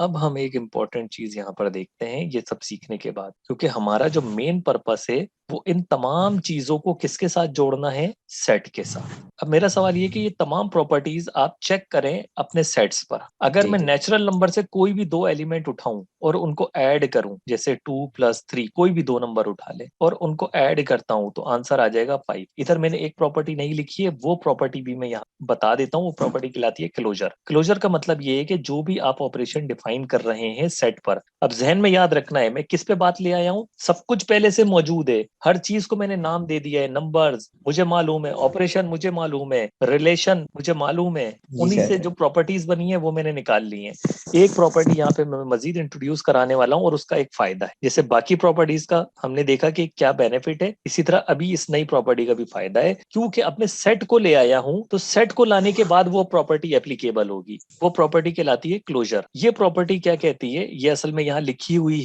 अब हम एक इम्पॉर्टेंट चीज यहाँ पर देखते हैं ये सब सीखने के बाद, क्योंकि हमारा जो मेन पर्पस है वो इन तमाम चीजों को किसके साथ जोड़ना है, सेट के साथ। अब मेरा सवाल ये कि ये तमाम प्रॉपर्टीज आप चेक करें अपने सेट्स पर। अगर जी मैं जी। नेचुरल नंबर से कोई भी दो एलिमेंट उठाऊं और उनको ऐड करूं, जैसे 2 + 3, कोई भी दो नंबर उठा ले और उनको ऐड करता हूं तो आंसर आ जाएगा 5। इधर मैंने एक प्रॉपर्टी नहीं लिखी है, वो प्रॉपर्टी भी मैं यहाँ बता देता हूँ। वो प्रॉपर्टी कहलाती है क्लोजर। क्लोजर का मतलब ये है कि जो भी आप ऑपरेशन डिफाइन कर रहे हैं सेट पर, अब जहन में याद रखना है मैं किस पे बात ले आया हूँ। सब कुछ पहले से मौजूद है, हर चीज को मैंने नाम दे दिया है। नंबर्स मुझे मालूम है, ऑपरेशन मुझे मालूम है, रिलेशन मुझे मालूम है। जी उन्हीं से सर। जो प्रॉपर्टीज बनी है वो मैंने निकाल ली है। एक प्रॉपर्टी यहाँ पे मैं मजीद इंट्रोड्यूस कराने वाला हूँ और उसका एक फायदा है। जैसे बाकी प्रॉपर्टीज का हमने देखा कि क्या बेनिफिट है, इसी तरह अभी इस नई प्रॉपर्टी का भी फायदा है। क्योंकि अपने सेट को ले आया हूं तो सेट को लाने के बाद वो प्रॉपर्टी एप्लीकेबल होगी। वो प्रॉपर्टी कहलाती है क्लोजर। ये प्रॉपर्टी क्या कहती है, ये असल में यहाँ लिखी हुई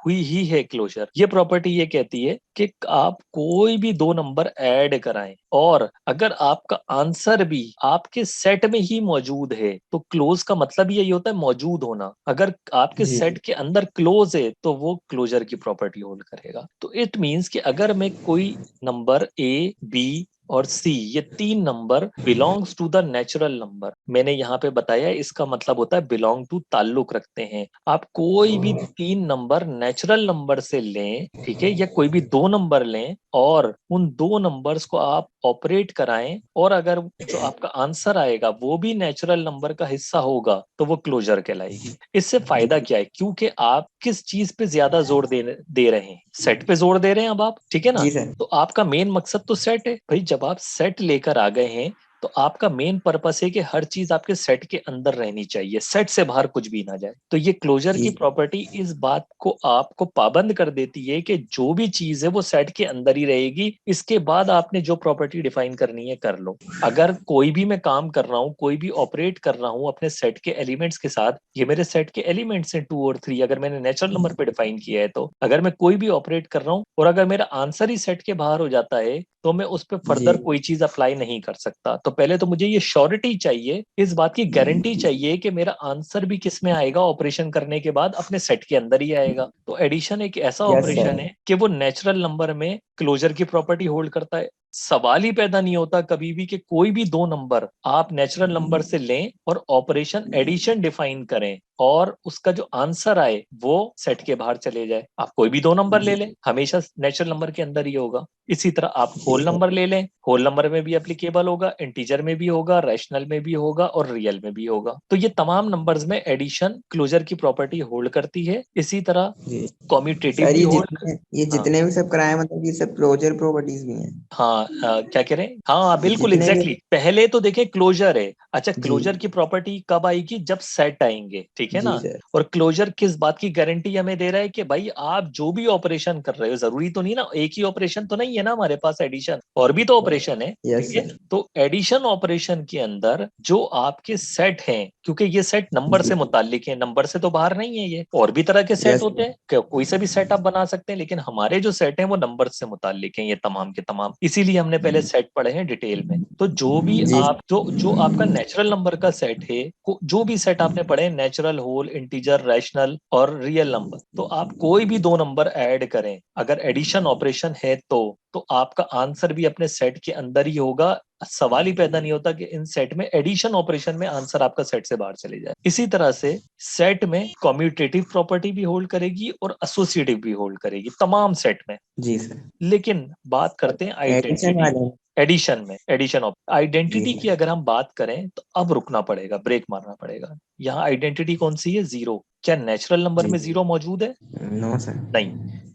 ही है क्लोजर। ये प्रॉपर्टी ये कहती है कि आप कोई भी दो नंबर ऐड कराएं और अगर आपका आंसर भी आपके सेट में ही मौजूद है तो क्लोज का मतलब यही होता है मौजूद होना। अगर आपके जी सेट के अंदर क्लोज है तो वो क्लोजर की प्रॉपर्टी होल्ड करेगा। तो इट मींस कि अगर मैं कोई नंबर ए, बी और सी, ये तीन number belongs to the natural number, मैंने यहाँ पे बताया इसका मतलब होता है बिलोंग टू, ताल्लुक रखते हैं। आप कोई भी तीन नंबर नेचुरल नंबर से लें, ठीक है, या कोई भी दो नंबर लें और उन दो नंबर्स को आप ऑपरेट कराएं और अगर जो आपका आंसर आएगा वो भी नेचुरल नंबर का हिस्सा होगा तो वो क्लोजर कहलाएगी। इससे फायदा क्या है, क्योंकि आप किस चीज पे ज्यादा जोर दे रहे हैं, सेट पे जोर दे रहे हैं अब आप, ठीक है ना। जी सर। तो आपका मेन मकसद तो सेट है भाई। जब आप सेट लेकर आ गए हैं तो आपका मेन पर्पस है कि हर चीज आपके सेट के अंदर रहनी चाहिए, सेट से बाहर कुछ भी ना जाए। तो ये क्लोजर जी की प्रॉपर्टी इस बात को आपको पाबंद कर देती है कि जो भी चीज है वो सेट के अंदर ही रहेगी। इसके बाद आपने जो प्रॉपर्टी डिफाइन करनी है कर लो। अगर कोई भी मैं काम कर रहा हूँ, कोई भी ऑपरेट कर रहा हूँ अपने सेट के एलिमेंट्स के साथ, ये मेरे सेट के एलिमेंट्स हैं 2 और 3, अगर मैंने नेचुरल नंबर पे डिफाइन किया है तो अगर मैं कोई भी ऑपरेट कर रहा हूँ और अगर मेरा आंसर ही सेट के बाहर हो जाता है तो मैं उस पर जी फर्दर कोई चीज अप्लाई नहीं कर सकता। तो पहले तो मुझे ये श्योरिटी चाहिए, इस बात की गारंटी चाहिए कि मेरा आंसर भी किस में आएगा, ऑपरेशन करने के बाद अपने सेट के अंदर ही आएगा। तो एडिशन एक ऐसा यस सर। ऑपरेशन है कि वो नेचुरल नंबर में क्लोजर की प्रॉपर्टी होल्ड करता है। सवाल ही पैदा नहीं होता कभी भी कि कोई भी दो नंबर आप नेचुरल नंबर से लें और ऑपरेशन एडिशन डिफाइन करें और उसका जो आंसर आए वो सेट के बाहर चले जाए। आप कोई भी दो नंबर ले जी लें, हमेशा नेचुरल नंबर के अंदर ही होगा। इसी तरह आप जी होल सर। नंबर ले लें, होल नंबर में भी एप्लीकेबल होगा, इंटीजर में भी होगा, रैशनल में भी होगा और रियल में भी होगा। तो ये तमाम नंबर्स में एडिशन क्लोजर की प्रॉपर्टी होल्ड करती है। इसी तरह जी कॉम्यूटेटिव सर, भी होल्ड। ये हाँ जितने भी सब कराए मतलब ये सब क्लोजर प्रॉपर्टीज भी हैं। हाँ, क्या कह रहे हैं, हाँ ये बिल्कुल जितने भी। Exactly exactly। पहले तो देखें क्लोजर है। अच्छा, जी क्लोजर की प्रॉपर्टी कब आएगी, जब सेट आएंगे, ठीक है जी ना। सर। और क्लोजर किस बात की गारंटी हमें दे रहा है कि भाई आप जो भी ऑपरेशन कर रहे हो, जरूरी तो नहीं ना एक ही ऑपरेशन तो नहीं है ना हमारे पास, एडिशन और भी तो ऑपरेशन है, यस ठीक है। सर। तो एडिशन ऑपरेशन के अंदर जो आपके सेट हैं, क्योंकि ये सेट नंबर जी से मुतालिक है, नंबर से तो बाहर नहीं है, ये और भी तरह के सेट यस होते सर। हैं, कोई सा भी सेट आप बना सकते हैं, लेकिन हमारे जो सेट हैं वो नंबर से मुतालिक हैं ये तमाम के तमाम। इसीलिए हमने पहले सेट पढ़े हैं डिटेल में। तो जो भी जी आप जो जो आपका नेचुरल नंबर का सेट है, जो भी सेट आपने पढ़े हैं, नेचुरल, होल, इंटीजर, रैशनल और रियल नंबर, तो आप कोई भी दो नंबर ऐड करें, अगर एडिशन ऑपरेशन है तो आपका आंसर भी अपने सेट के अंदर ही होगा। सवाल ही पैदा नहीं होता कि इन सेट में एडिशन ऑपरेशन में आंसर आपका सेट से बाहर चले जाए। इसी तरह से सेट में कॉम्यूटेटिव प्रॉपर्टी भी होल्ड करेगी और एसोसिएटिव भी होल्ड करेगी तमाम सेट में। जी सर। लेकिन बात करते हैं एडिशन आइडेंटिटी वाले। एडिशन में, एडिशन ऑफ जी आइडेंटिटी की सर। अगर हम बात करें तो अब रुकना पड़ेगा, ब्रेक मारना पड़ेगा। यहाँ आइडेंटिटी कौन सी है, जीरो। क्या नेचुरल नंबर जी में जीरो मौजूद है, नो सर। नहीं।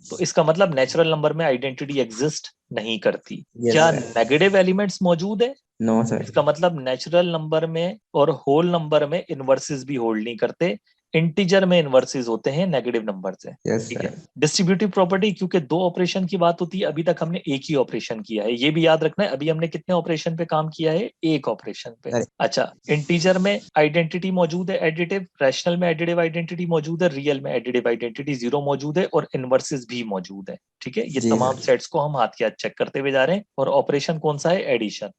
तो इसका मतलब नेचुरल नंबर में आइडेंटिटी एग्जिस्ट नहीं करती। यस क्या सर। नेगेटिव एलिमेंट्स मौजूद है, नो सर। इसका मतलब नेचुरल नंबर में और होल नंबर में इनवर्सेस भी होल्ड नहीं करते। इंटीजर में इनवर्सेस होते हैं नेगेटिव नंबर से, यस ठीक है। सर। डिस्ट्रीब्यूटिव प्रॉपर्टी, क्योंकि दो ऑपरेशन की बात होती है, अभी तक हमने एक ही ऑपरेशन किया है, ये भी याद रखना है। अभी हमने कितने ऑपरेशन पे काम किया है, एक ऑपरेशन पे। सर। अच्छा, इंटीजर में आइडेंटिटी मौजूद है एडिटिव, रैशनल में एडिटिव आइडेंटिटी मौजूद है, रियल में एडिटिव आइडेंटिटी जीरो मौजूद है और इनवर्सेस भी मौजूद है, ठीक है। ये जी तमाम सर। सेट्स को हम हाथ के हाथ चेक करते हुए जा रहे हैं और ऑपरेशन कौन सा है, एडिशन।